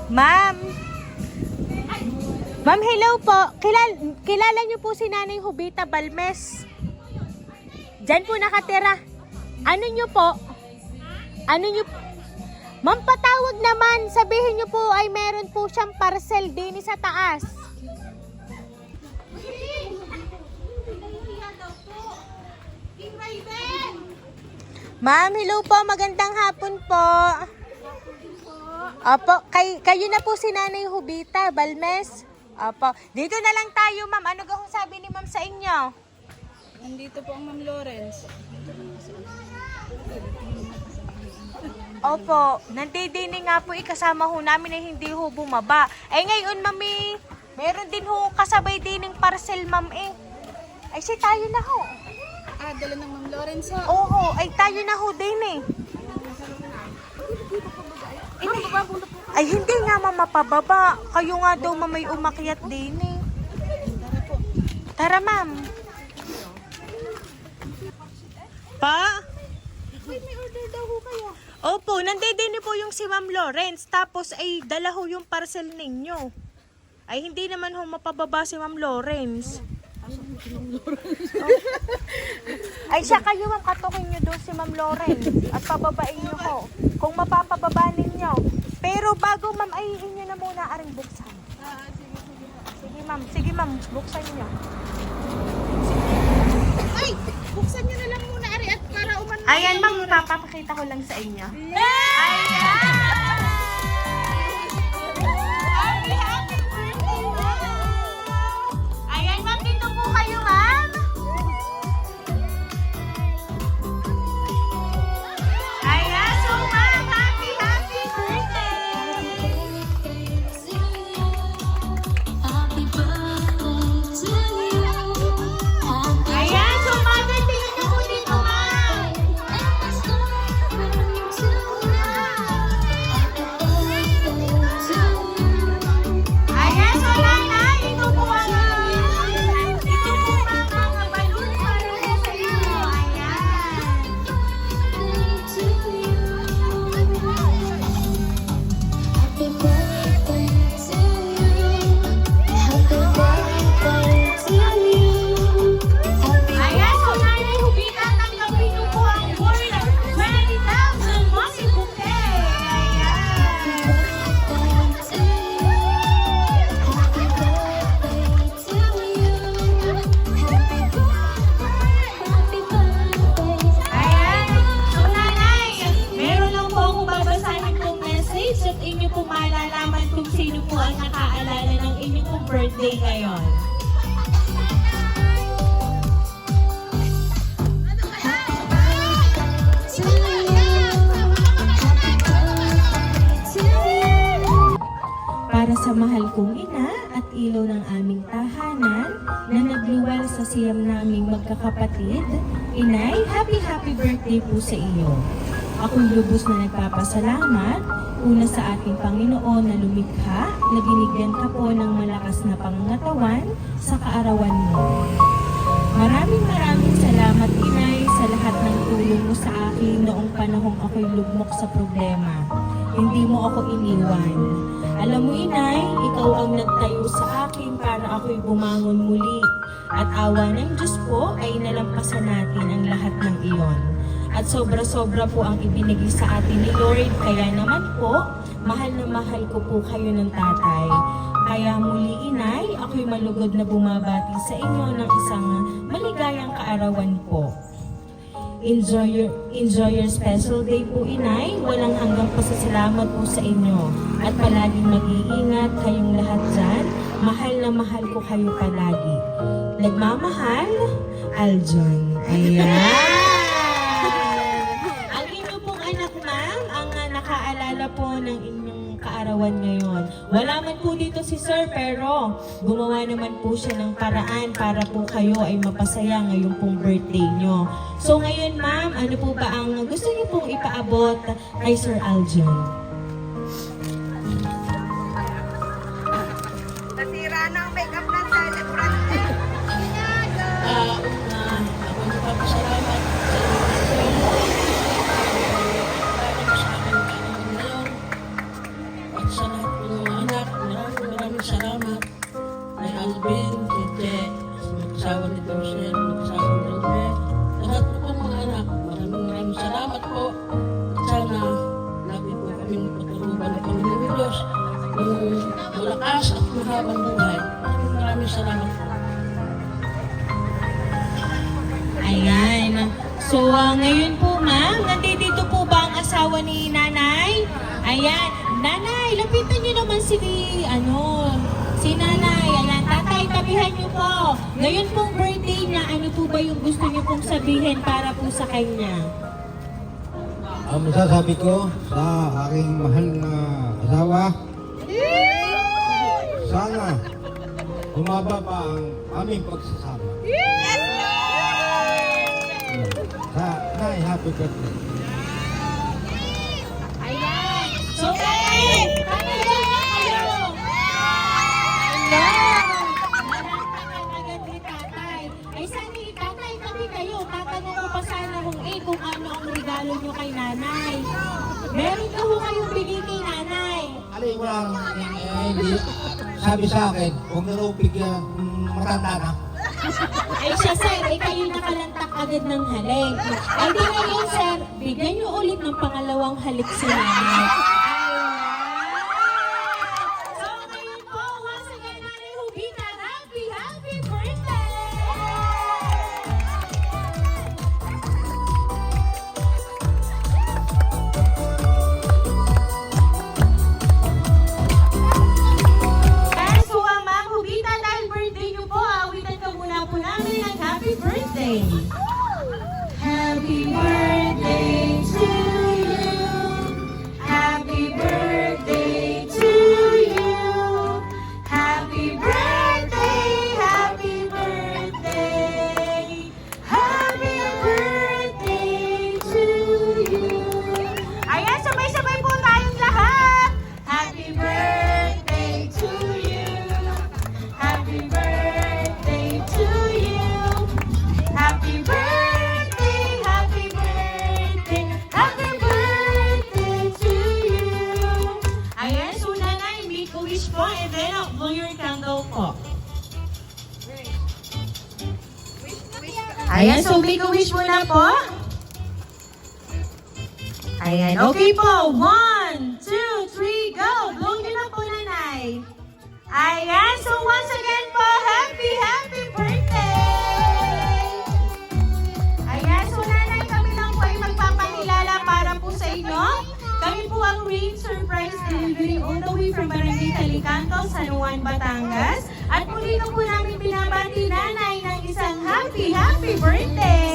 Ma'am. Ma'am, hello po. Kilala niyo po si Nanay Jovita Balmes? Diyan po nakatira. Ano niyo po? Ano niyo? Ma'am, patawag naman. Sabihin niyo po ay meron po siyang parcel din sa taas. Ma'am, hello po. Magandang hapon po. Opo, kayo na po si Nanay Jovita Balmes. Opo, dito na lang tayo, ma'am. Ano gahong sabi ni ma'am sa inyo? Nandito po ang Ma'am Lawrence. Opo, nandidini nga po kasama ho namin na hindi ho bumaba. Ay ngayon, mami, meron din ho kasabay din ng parcel, ma'am eh. Ay, si tayo na ho. Ah, dala ng Ma'am Lawrence ha. Oo, ay tayo na ho din eh. Ay, hindi nga mapababa. Kayo nga daw mamay umakyat din eh. Tara po. Tara, ma'am. Pa? Wait, may order daw ho kayo. Opo, nandidini po yung si Ma'am Lawrence. Tapos ay dala ho yung parcel ninyo. Ay, hindi naman ho mapababa si Ma'am Lawrence. Ay, siya kayo, ma'am. Katukin nyo doon si Ma'am Lawrence. At pababain nyo ho. Kung mapapababa ninyo. Pero bago, ma'am, ay inyo na muna aring buksan. Sige, ma'am. Sige, ma'am. Buksan nyo. Ay! Buksan nyo na lang muna, Ari, at para umano. Ayan, ma'am. Papapakita ko lang sa inyo. Ayan, ma'am. Dito po kayo, ma'am. Ayan, so ma'am, happy birthday! Ayan, so mother, tingnan niyo po dito, ma'am. Ayan, so nanay, ito po ang ito po mga balloon para sa iyo. Ayan. Ayan, so Nanay Jovita, tanggapin niyo po ang worth 20,000 money bouquet. Ayan. Ayan. So nanay, meron lang po akong babasahin pong message at inyo po malalaman kung sino po ang nakaalala ng inyong pong birthday ngayon. Para sa mahal kong ina at ilaw ng aming tahanan na nagluwal sa siyam naming magkakapatid, Inay, happy birthday po sa iyo. Ako'y lubos na nagpapasalamat una sa ating Panginoon na lumikha na binigyan ka po ng malakas na pangangatawan sa kaarawan mo. Maraming salamat, Inay, sa lahat ng tulong mo sa akin noong panahong ako'y lugmok sa problema. Hindi mo ako iniwan. Alam mo, Inay, ikaw ang nagtayo sa akin para ako'y bumangon muli. At awa ng Diyos po ay nalampasan natin ang lahat ng iyon. At sobra-sobra po ang ibinigay sa atin ni Lord. Kaya naman po, mahal na mahal ko po kayo ng tatay. Kaya muli, Inay, ako'y malugod na bumabati sa inyo ng isang maligayang kaarawan po. Enjoy your special day po, Inay. Walang hanggang pasasalamat po sa inyo. At palaging mag-iingat kayong lahat dyan. Mahal na mahal ko kayo palagi. Nagmamahal, Aljon. Ayan! Ang inyo pong anak, ma'am, ang nakaalala po ng inyong kaarawan ngayon. Wala man po dito si Sir, pero gumawa naman po siya ng paraan para po kayo ay mapasaya ngayong pong birthday nyo. So ngayon, ma'am, ano po ba ang gusto niyo pong ipaabot kay Sir Aljon? Nasira na ang makeup ng celebrant. Ako nagpapasalamat sa aking Panginoon at sa lahat po ng habang buhay. Maraming salamat po. Ayan. So, ngayon po, ma'am, nandito po ba ang asawa ni nanay? Ayan. Nanay, lapitan niyo naman si nanay. Ayan, tatay, tabihan niyo po. Ngayon pong birthday niya, ano po ba yung gusto niyo pong sabihin para po sa kanya? Ang masasabi ko sa aking mahal na asawa, sana humaba pa ang aming pagsasama. Happy birthday. Ayan. So, tatay lang kayo. Ayan. Agad ni tatay. Ay, sani, tatay, kami kayo. Tatanong ko pa sana kung ano ang regalo nyo kay nanay. Meron ka ho kayong bigay kay nanay. Alay mo lang, hindi. Sabi sa akin, huwag na raw bigyan matanda na. Ay siya, sir, kayo nakalantak agad ng halik. Ay di ngayon, sir, bigyan nyo ulit ng pangalawang halik si nanay. So, ngayon po, once again, Nanay Jovita, happy birthday! So, Ma'am Jovita, dahil birthday niyo po, awitan ka muna po namin ng happy birthday. Happy birthday to you. Happy birthday to you. Happy birthday, happy birthday. Happy birthday to you. Ayan, sabay-sabay po tayong lahat. Happy birthday to you. Happy birthday to you. Happy birthday, happy birthday, happy birthday to you. Ayan, so nanay, make a wish po and then blow your candle po. Ayan, so make a wish muna po. Ayan, okay po. 1, 2, 3, go! Blow nyo na po, nanay. Ayan, so once again po, happy birthday! Ayan, so nanay, kami lang po ay magpapakilala para po sa inyo. Kami po ang Rain Surprise Delivery all the way from Barangay Calicanto, San Juan, Batangas. At muli na po namin binabati nanay ng isang happy birthday!